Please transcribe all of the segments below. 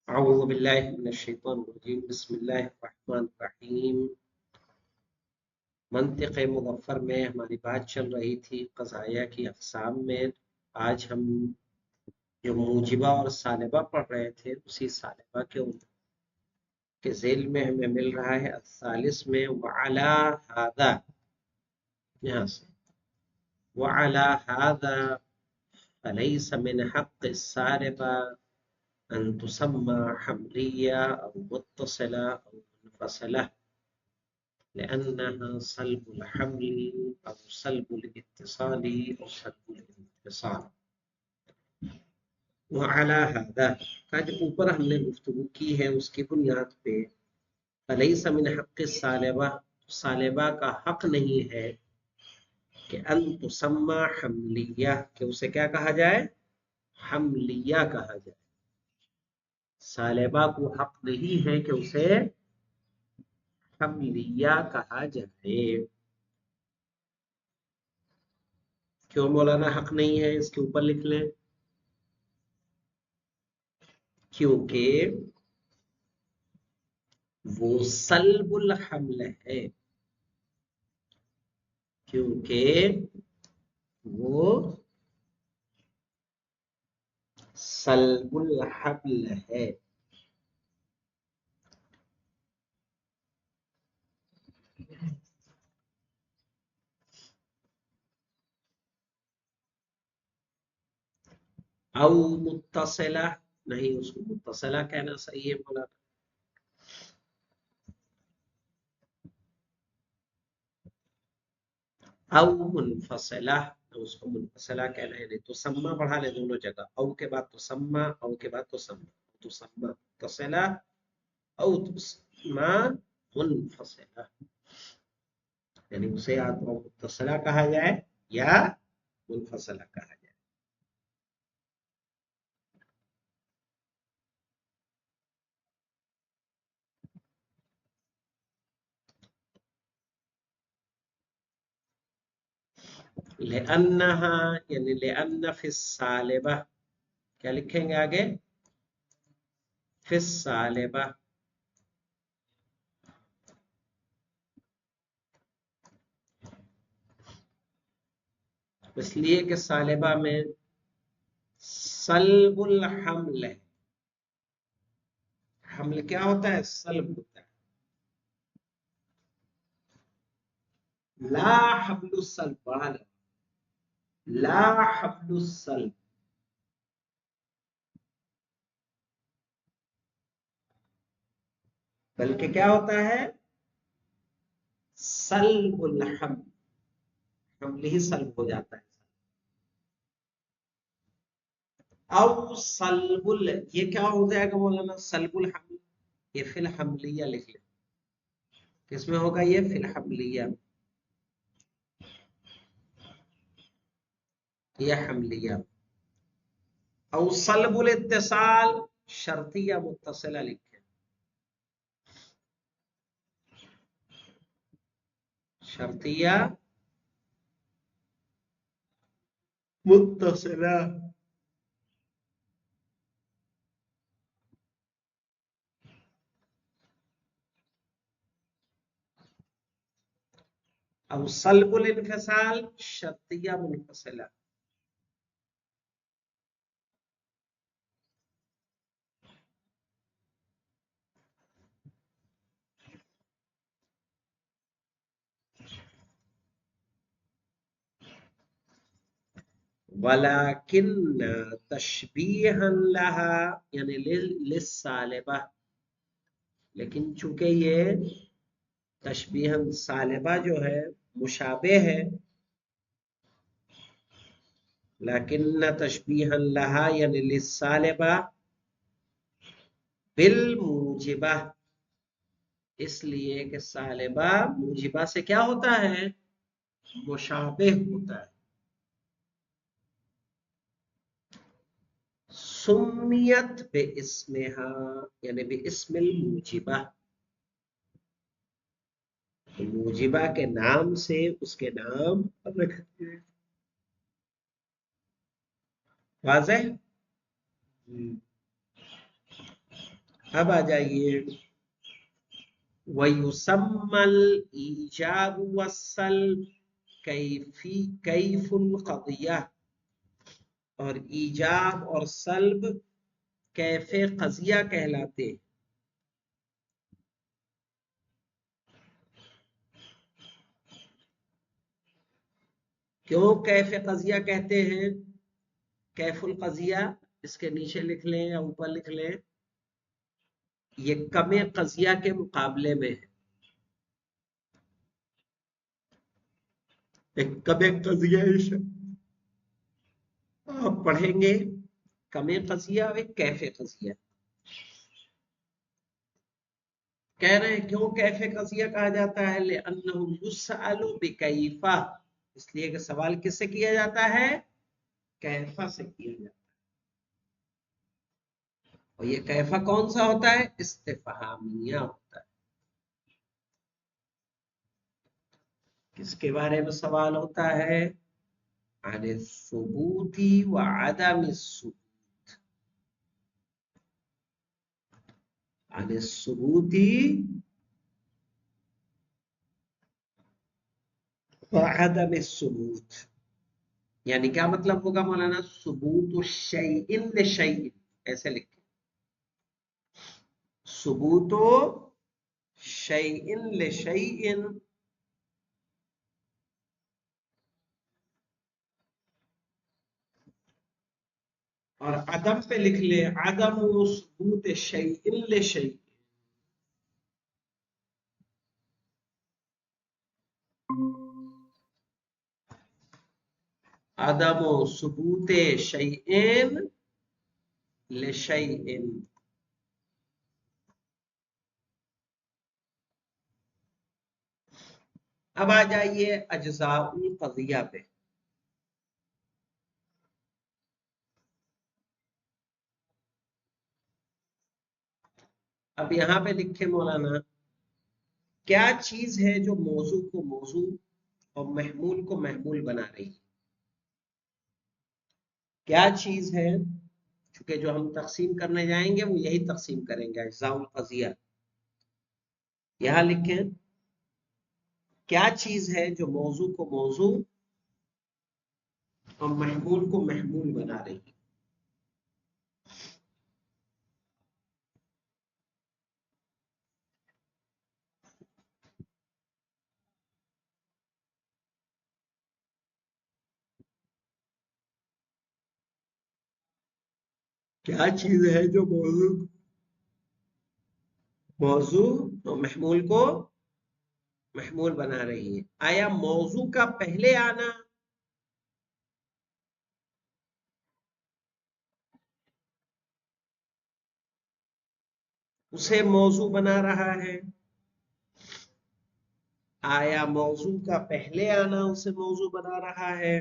अऊज़ु बिल्लाहि मिनश्शैतानिर्रजीम बिस्मिल्लाहिर्रहमानिर्रहीम। मंतिक़ मुज़फ़्फ़र में हमारी बात चल रही थी क़ज़ाया की अक़साम में। आज हम जो मूजिबा और सालिबा पढ़ रहे थे उसी सालिबा के ज़ेल में हमें मिल रहा है असालिस में वअला हादा, यहाँ से वअला हादा फलैस मिन हक़्क़ि सालिबा अन तुसम्मा हमलिया औ मुत्तसिला औ मुनफ़सिला लिअन्नहा सल्बुल हमली औ सल्बुल इत्तिसाली औ सल्बुल इंफ़िसाल। वअला हादा का जो ऊपर हमने गुफ्तगू की है उसकी बुनियाद पे फलैस मिन हक़्क़ि सालिबा, सालिबा का हक नहीं है कि अन तुसम्मा हमलिया, कि उसे क्या कहा जाए, हमलिया कहा जाए। सालिबा को हक नहीं है कि उसे हमलिया कहा जाए। क्यों मौलाना हक नहीं है, इसके ऊपर लिख लें। क्योंकि वो सल्बुल हमल है, क्योंकि वो सल्बुल हमल है। औ मुत्तसिला, नहीं उसको मुत्तसिला कहना सही है मौलाना। औ मुनफसिला, उसको मुनफसिला कहना है। नहीं तो सम्मा बढ़ा ले दोनों जगह, औ के बाद तो सम्मा, औ के बाद तो सम्मा, तो सम्मा मुत्तसिला औ तुस्मा मुनफसिला, यानी उसे या तो मुत्तसिला कहा जाए या मुनफसिला कहा जाए। लिअन्नहा यानी लिअन्न फिस सालिबा, क्या लिखेंगे आगे, फिस सालिबा, इसलिए कि सालिबा में सल्बुल हमल है। हमल क्या होता है, सल्ब होता है। ला हब्लुस सल्ब, बढ़ा ले, ला हब्लुस सल्ब, बल्कि क्या होता है, सल्बुल हमल, हमल ही सल्ब हो जाता है। औ सल्बुल, ये क्या हो जाएगा मौलाना, सल्बुल हमल, ये फिल हमलिया लिख ले। किसमें होगा ये, फिल हमलिया, ये हमलिया। औ सल्बुल इत्तिसाल, शर्तिया मुत्तसिला लिखे, शर्तिया मुत्तसिला। अब सल्बुल इन्फिसाल, शर्तिया मुनफसिला। वलाकिन्न तशबीहन लहा, यानी लिस्सालिबा, लेकिन चूंकि ये तशबीहन सालिबा जो है मुशाबे है, लाकिन्न तशबीहन लहा यानी लिस्सालिबा बिल मूजिबा, इसलिए कि सालिबा मूजिबा से क्या होता है, मुशाबे होता है। सुम्मियत बे इस्मिहा, यानी बे इस्मिल मूजिबा, तो मूजिबा के नाम से उसके नाम रख दिए। वाज़ेह? अब आ जाइए, वयुसम्मल ईजाब वस्सल्ब कैफुल क़ज़िया, और ईजाब और सल्ब कैफे क़ज़िया कहलाते। क्यों कैफे क़ज़िया कहते हैं? कैफुल क़ज़िया इसके नीचे लिख लें या ऊपर लिख लें, ये कमे क़ज़िया के मुकाबले में है। एक कमे क़ज़िया आप पढ़ेंगे, कमे क़ज़िया और एक कैफे क़ज़िया। कह रहे हैं क्यों कैफे क़ज़िया कहा जाता है? लिअन्नहु युसअलु बिकैफा, इसलिए कि सवाल किससे किया जाता है? कैफा से किया जाता है। और ये कैफा कौन सा होता है? इस्तिफहामिया होता है। किसके बारे में सवाल होता है? अने सुबूती व अदम सुबूत, अने सुबूती व अदम सुबूत। यानी क्या मतलब होगा मौलाना? सुबूत शैइन ल शैइन, ऐसे लिखें, सुबूत शैइन ल शैइन, और अदम पे लिख ले अदम सुबूत शैइन ल शैइन। अदम सुबूत शैइन ल शैइन। अब आ जाइए अज्जाउल क़ज़िया पे। अब यहां पे लिखे मौलाना, क्या चीज है जो मौजू को मौजू और महमूल को महमूल बना रही है? क्या चीज है? चूंकि जो हम तकसीम करने जाएंगे वो यही तकसीम करेंगे, अज्जाउल क़ज़िया। यहां लिखें, क्या चीज है जो मौजू को मौजू और महमूल को महमूल बना रही है? क्या चीज है जो मौजू और महमूल को महमूल बना रही है? आया मौजू का पहले आना उसे मौजू बना रहा है? आया मौजू का पहले आना उसे मौजू बना रहा है?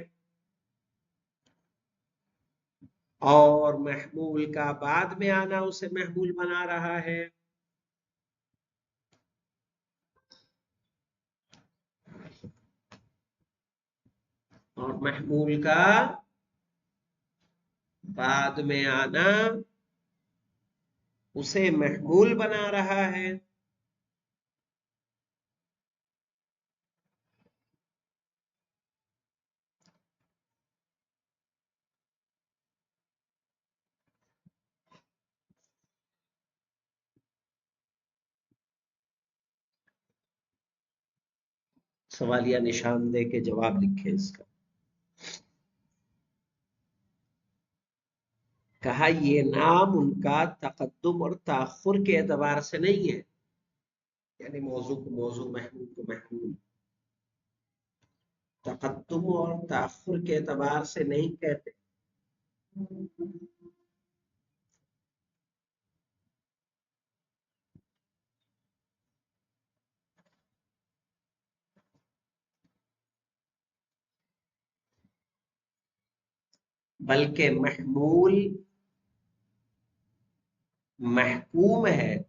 और महमूल का बाद में आना उसे महमूल बना रहा है? और महमूल का बाद में आना उसे महमूल बना रहा है? सवालिया निशान दे के जवाब लिखे इसका। कहा ये नाम उनका तकद्दुम और ताखुर के एतबार से नहीं है, यानी मौजू को मौजू महमूल को महमूल, तकद्दुम और ताखुर के एतबार से नहीं कहते, बल्कि महमूल महकूम है।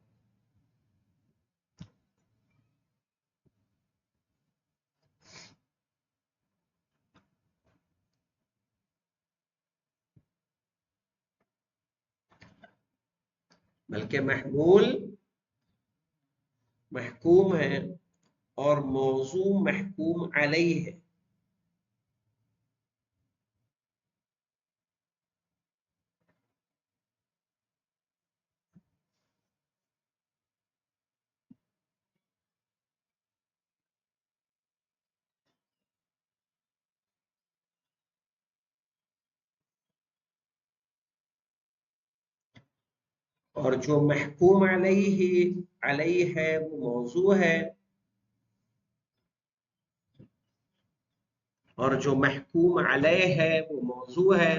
بلکہ محمول محکوم ہے اور موضوع محکوم علیہ ہے. اور جو محکوم علیہ ہے وہ موضوع ہے، اور جو محکوم علیہ ہے وہ موضوع ہے.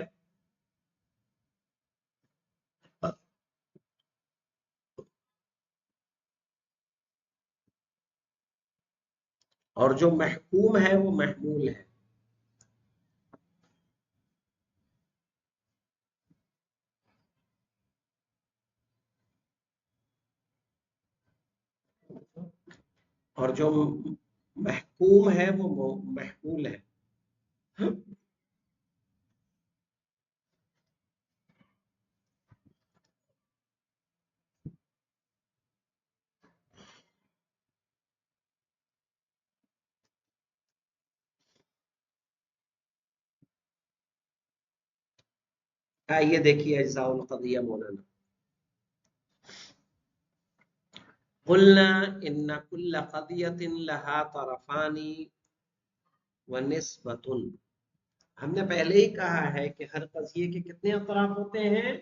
اور جو محکوم ہے وہ محمول ہے. اور جو محکوم ہے وہ محمول ہے. آئیے دیکھیے اجزاء القضیہ مولانا. قلنا ان كل قضیۃ لها طرفان ونسبۃ. ہم نے پہلے ہی کہا ہے کہ ہر قضیے کے کتنے اطراف ہوتے ہیں؟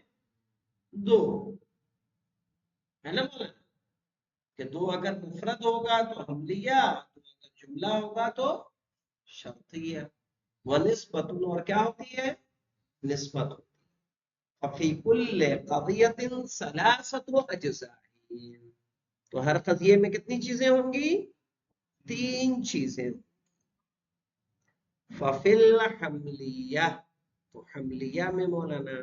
دو، ہے نا مولانا؟ کہ دو اگر مفرد ہوگا تو حملیہ، دو اگر جملہ ہوگا تو شرطیہ. ونسبۃ، اور کیا ہوتی ہے؟ نسبت ہوتی ہے. ففی کل قضیۃ ثلاثۃ اجزاء. تو ہر قضیے میں کتنی چیزیں ہوں گی؟ تین چیزیں. ففی الحملیہ، تو حملیہ میں مولانا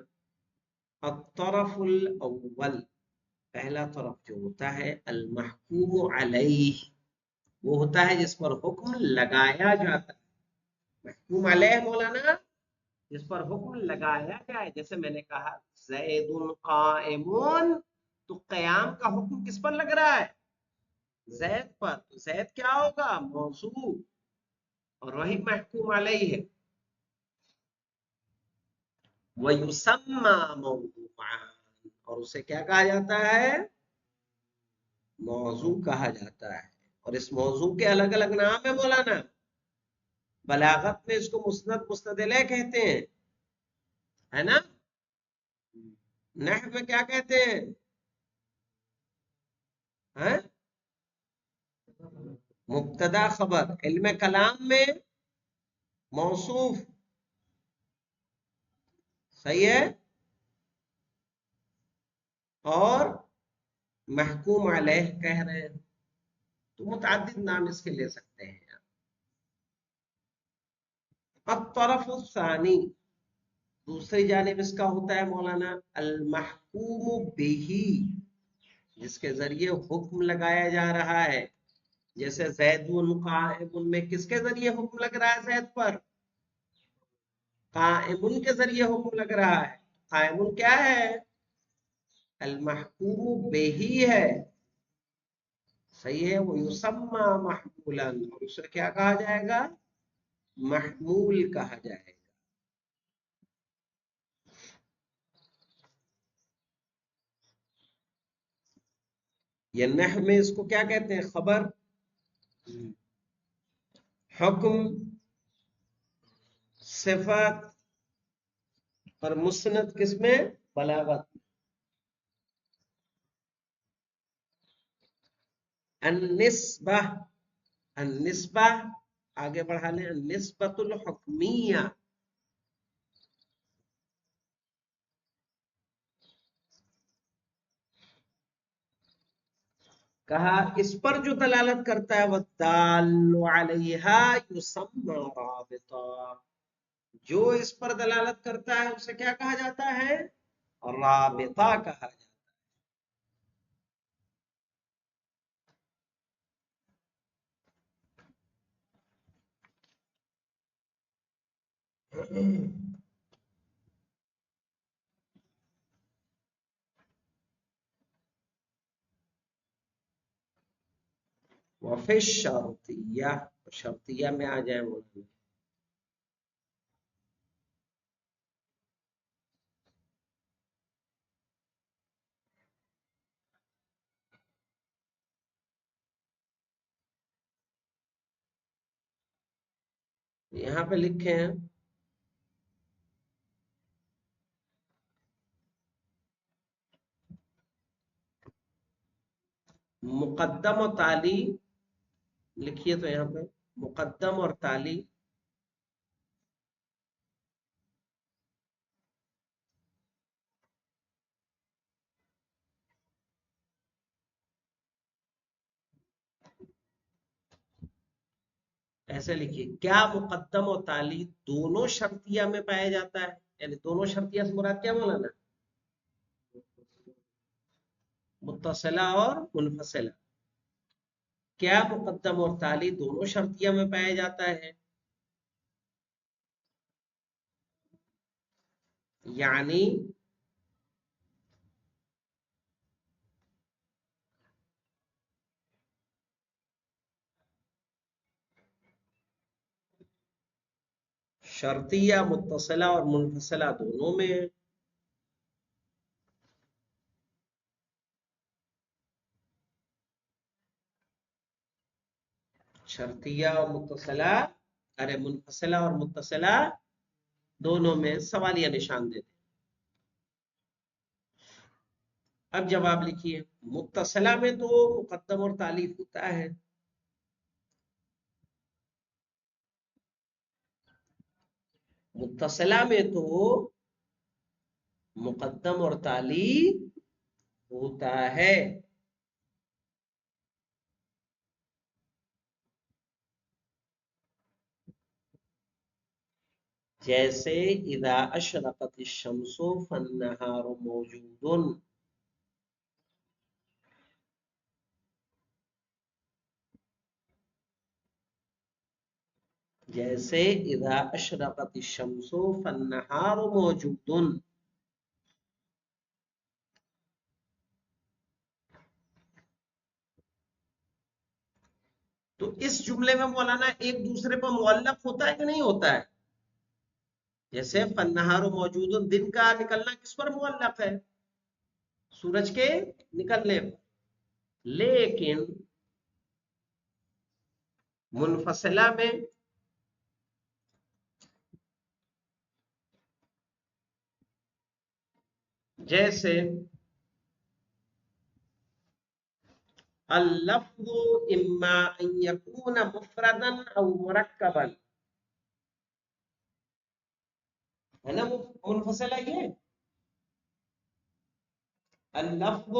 الطرف الاول، پہلا طرف جو ہوتا ہے المحکوم علیہ، وہ ہوتا ہے جس پر حکم لگایا جاتا ہے. محکوم علیہ مولانا جس پر حکم لگایا جائے. جیسے میں نے کہا زید قائمون، تو قیام کا حکم کس پر لگ رہا ہے؟ زید پر. تو زید کیا ہوگا؟ موضوع، اور وہی محکوم علیہ ہے. وَيُسَمَّى مَوْضُوعًا، اور اسے کیا کہا جاتا ہے؟ موضوع کہا جاتا ہے. اور اس موضوع کے الگ الگ نام ہے مولانا. بلاغت میں اس کو مسند مسند الیہ کہتے ہیں، ہے نا؟ نحو میں کیا کہتے ہیں؟ ہاں؟ مبتدا خبر. علم کلام میں موصوف. صحیح ہے. اور محکوم علیہ کہہ رہے ہیں. تو متعدد نام اس کے لے سکتے ہیں. الطرف الثانی، دوسری جانب اس کا ہوتا ہے مولانا المحکوم بہ، جس کے ذریعے حکم لگایا جا رہا ہے. جیسے زید قائم میں کس کے ذریعے حکم لگ رہا ہے زید پر؟ قائم کے ذریعے حکم لگ رہا ہے. قائم کیا ہے؟ المحکوم بہ ہے. صحیح ہے. وہ یسمى محمولا، اور اسے کیا کہا جائے گا؟ محمول کہا جائے گا. یہ نحو میں اس کو کیا کہتے ہیں؟ خبر. حکم، صفت، اور مسند کس میں؟ بلاغت. النسبہ، النسبہ آگے بڑھا لیں. النسبۃ الحکمیہ، کہا اس پر جو دلالت کرتا ہے والدال علیہا یسمى رابطہ، جو اس پر دلالت کرتا ہے اسے کیا کہا جاتا ہے؟ رابطہ کہا جاتا ہے. وفی شرطیہ، شرطیہ میں آ جائے مولانا. یہاں پہ لکھے ہیں مقدم و تالی، لکھیے تو یہاں پہ مقدم اور تالی ایسے لکھیے. کیا مقدم و تالی دونوں شرطیہ میں پایا جاتا ہے؟ یعنی دونوں شرطیہ سے مراد کیا مولانا؟ متصلہ اور منفصلہ. کیا مقدم اور تالی دونوں شرطیہ میں پایا جاتا ہے؟ یعنی شرطیہ متصلہ اور منفصلہ دونوں میں. شرطیہ اور متصلہ، ارے منفصلہ اور متصلہ دونوں میں. سوالیہ نشان دیتے. اب جواب لکھیے. متصلہ میں تو مقدم اور تالی ہوتا ہے، متصلہ میں تو مقدم اور تالی ہوتا ہے. جیسے اذا اشرقت الشمس فالنہار موجود. جیسے اذا اشرقت الشمس فالنہار موجود. تو اس جملے میں مولانا ایک دوسرے پر معلق ہوتا ہے کہ نہیں ہوتا ہے؟ جیسے فالنہار موجود، دن کا نکلنا کس پر معلق ہے؟ سورج کے نکلنے پر. لیکن منفصلہ میں جیسے اللفظ اما ان يكون مفردا او مرکبا، ہے نا منفصلہ یہ اللفظ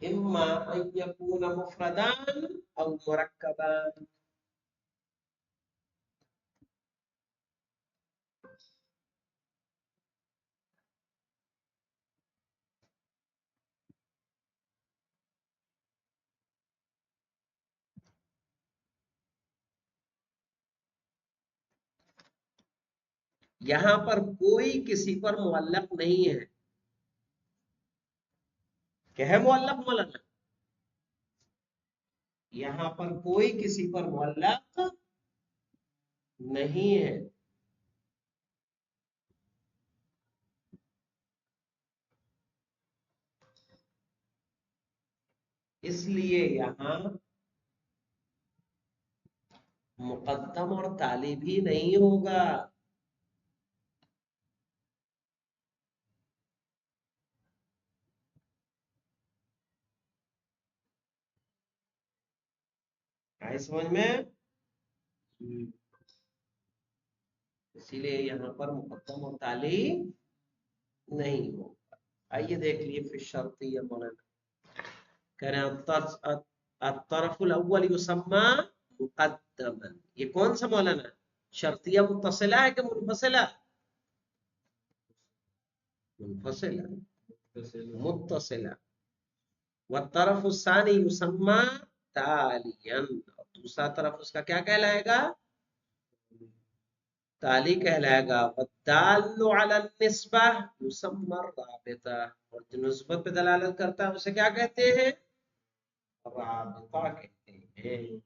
اما ان يكون مفردا او مرکبا. یہاں پر کوئی کسی پر معلق نہیں ہے. کیا ہے معلق مولانا؟ یہاں پر کوئی کسی پر معلق نہیں ہے. اس لیے یہاں مقدم اور تالی بھی نہیں ہوگا. آئے سمجھ میں؟ اسی لیے یہاں پر مقدم اور تالی نہیں ہوگا. آئیے دیکھ لیے پھر شرطیہ مولانا کہہ رہے ہیں الطرف الاول یسمى مقدما. یہ کون سا مولانا؟ شرطیہ متصلہ ہے کہ منفصلہ؟ منفصلہ متصلہ. والطرف الثانی یسمى تالیا، اور دوسرا طرف اس کا کیا کہلائے گا؟ تالی کہلائے گا. والدال علی النسبہ یسمى الرابطہ، اور جو نسبت پہ دلالت کرتا ہے اسے کیا کہتے ہیں؟ राबिता कहते हैं।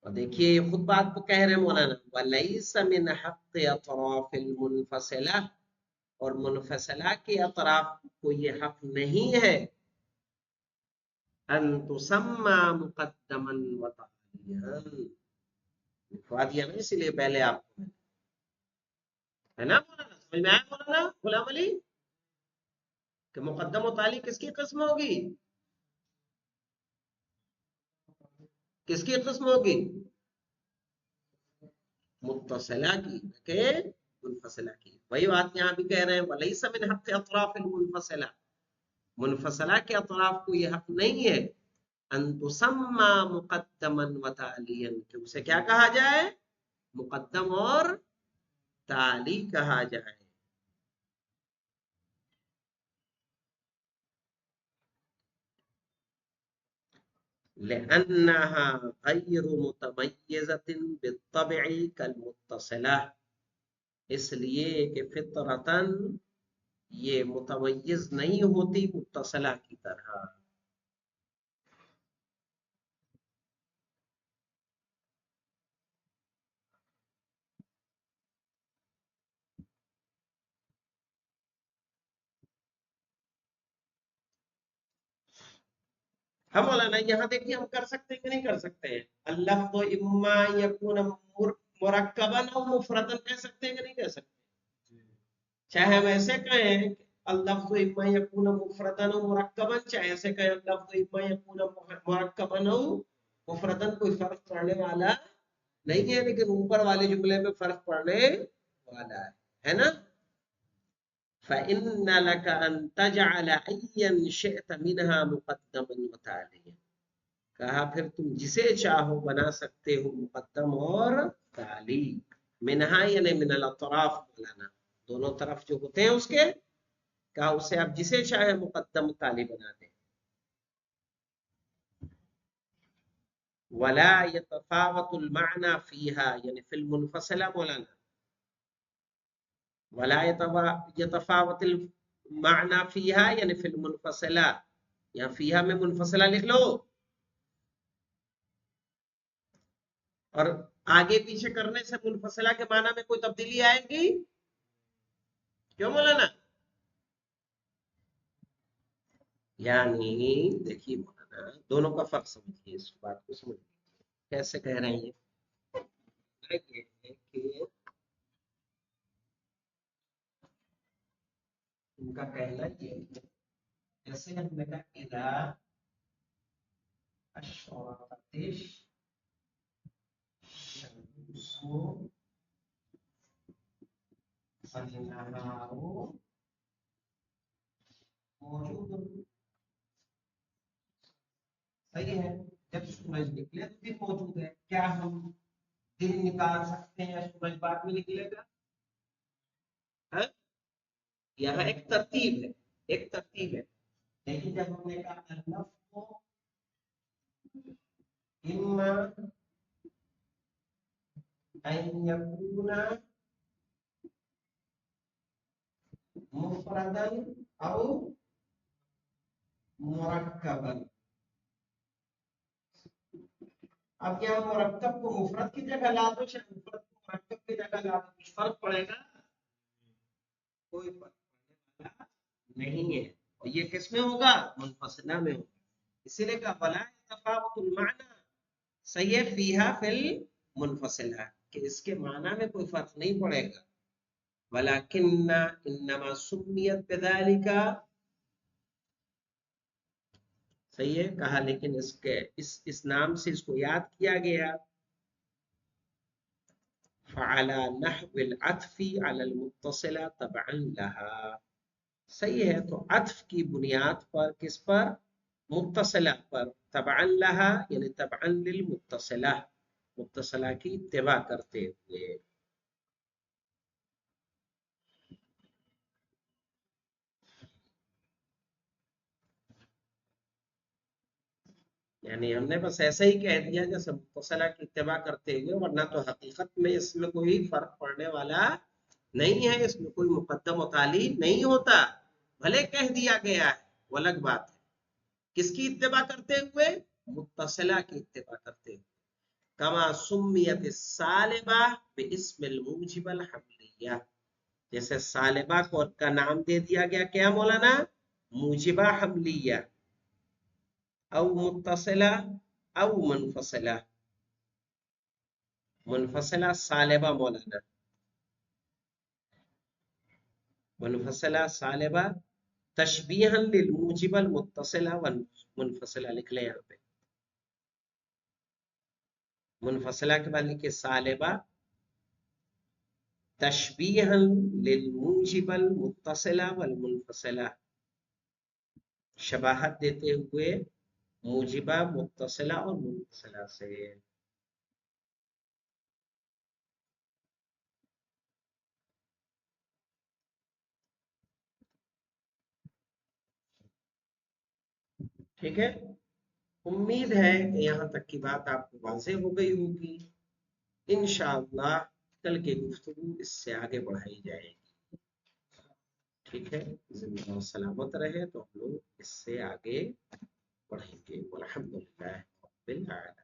और देखिए ये खुद बात को कह रहे हैं मौलाना, वलैस मिन हक़्क़ अतराफ़िल मुनफ़सिला, और मुनफ़सिला के अतराफ को ये हक नहीं है अन तुसम्मा मुक़द्दमन व तालियन, लिखवा दिया ना इसलिए पहले आपको, है ना मौलाना, समझ में आया मौलाना गुलाम अली कि मुक़द्दम व ताली किसकी किस्म होगी, किसकी किस्म होगी, मुत्तसिला की के मुनफसिला की। वही बात यहाँ भी कह रहे हैं, वलैसा मिन हक़्क़ अतराफ़िल मुनफसिला, मुनफसिला के अतराफ को ये हक नहीं है अन तुसम्मा मुक़द्दमन व तालियन, कि उसे क्या कहा जाए, मुक़द्दम और ताली कहा जाए। लिअन्नहा गैरु मुतमय्यज़तिन बित्तबइ कल-मुत्तसिला, इसलिए कि फितरतन ये मुतमय्यिज नहीं होती मुत्तसिला की तरह। हम मौलाना यहाँ देखिए हम कर सकते हैं कि नहीं कर सकते हैं, अल्लाह तो इम्मा यकून मुरक्कबन और मुफरदन कह सकते हैं कि नहीं कह सकते, चाहे हम ऐसे कहें अल्लाह तो इम्मा यकून मुफरदन और मुरक्कबन, चाहे ऐसे कहें अल्लाह तो इम्मा यकून मुरक्कबन और मुफरदन, कोई फर्क पड़ने वाला नहीं है, लेकिन ऊपर वाले जुमले में फर्क पड़ने वाला है ना। فإن لك أن تجعل أيا شئت منها مقدما وتاليا، कहा फिर तुम जिसे चाहो बना सकते हो मुकद्दम और ताली, मिनहा यानी मिनल अतराफ बोलाना, दोनों तरफ जो होते हैं उसके, कहा उसे आप जिसे चाहे मुकद्दम ताली बना दे। वला यतफावतुल माना फीहा यानी फिल मुनफसिला मौलाना, वला यतफावतुल माना फीहा यानी फिल मुनफसिला, या फीहा में मुनफसिला लिख लो और आगे पीछे करने से मुनफसिला के माना में कोई तब्दीली आएगी, क्यों मौलाना, यानी देखिए मौलाना दोनों का फर्क समझिए, इस बात को समझिए कैसे कह रहे हैं ये कि उनका कहना ये है, जैसे हमने कहा इदा अशरकतिश शम्सु फन्नहारु मौजूद, सही है, जब सूरज निकले तो दिन मौजूद है, क्या हम दिन निकाल सकते हैं या सूरज बाद में निकलेगा, है? यह एक तरतीब है, एक तरतीब है, लेकिन जब हमने कहा अल्लाह को इम्मा अन यकूना मुफरदन औ मुरक्कबन, अब क्या मुरक्कब को मुफरद की जगह ला दो, चाहे मुफरद को मुरक्कब की जगह ला दो, कुछ फर्क पड़ेगा, कोई फर्क पड़ने वाला नहीं है, और ये किस में होगा, मुनफसिला में होगा, इसीलिए कहा वला तफावतुल माना, सही है, फीहा फिल मुनफसिला, कि इसके माना में कोई फर्क नहीं पड़ेगा, वलाकिन्ना इन्नमा सुम्मियत बिज़ालिका, सही है, कहा लेकिन इसके इस नाम से इसको याद किया गया, फ़अला नहविल अत्फ़ी अलल मुत्तसिला तबअन लहा, सही है, तो अत्फ की बुनियाद पर किस पर, मुत्तसिला पर, तबअन लहा यानी तबअन लिल मुत्तसिला, मुत्तसिला की इत्तिबा करते हुए, यानी हमने बस ऐसे ही कह दिया जैसे मुत्तसिला की इत्तिबा करते हुए, वरना तो हकीकत में इसमें कोई फर्क पड़ने वाला नहीं है, इसमें कोई मुकद्दम और ताली नहीं होता, بھلے کہہ دیا گیا ہے وہ الگ بات ہے، کس کی اتباع کرتے ہوئے؟ متصلہ کی اتباع کرتے ہوئے. کما سمیت السالبہ باسم الموجب الحملیہ، جیسے سالبہ کو کا نام دے دیا گیا کیا مولانا؟ موجبہ حملیہ، او متصلہ او منفصلہ. منفصلہ سالبہ مولانا، منفصلہ سالبہ تشبیہا للموجب المتصلہ والمنفصلہ. لکھ لیں یہاں پہ منفصلہ کے بعد لکھے سالبہ تشبیہا للموجب المتصلہ والمنفصلہ، شباہت دیتے ہوئے موجبہ متصلہ اور منفصلہ سے. ٹھیک ہے، امید ہے کہ یہاں تک کی بات آپ کو واضح ہو گئی ہوگی. انشاءاللہ کل کی گفتگو اس سے آگے بڑھائی جائے گی. ٹھیک ہے، زندہ و سلامت رہے تو ہم لوگ اس سے آگے بڑھیں گے. والحمدللہ رب العالمین.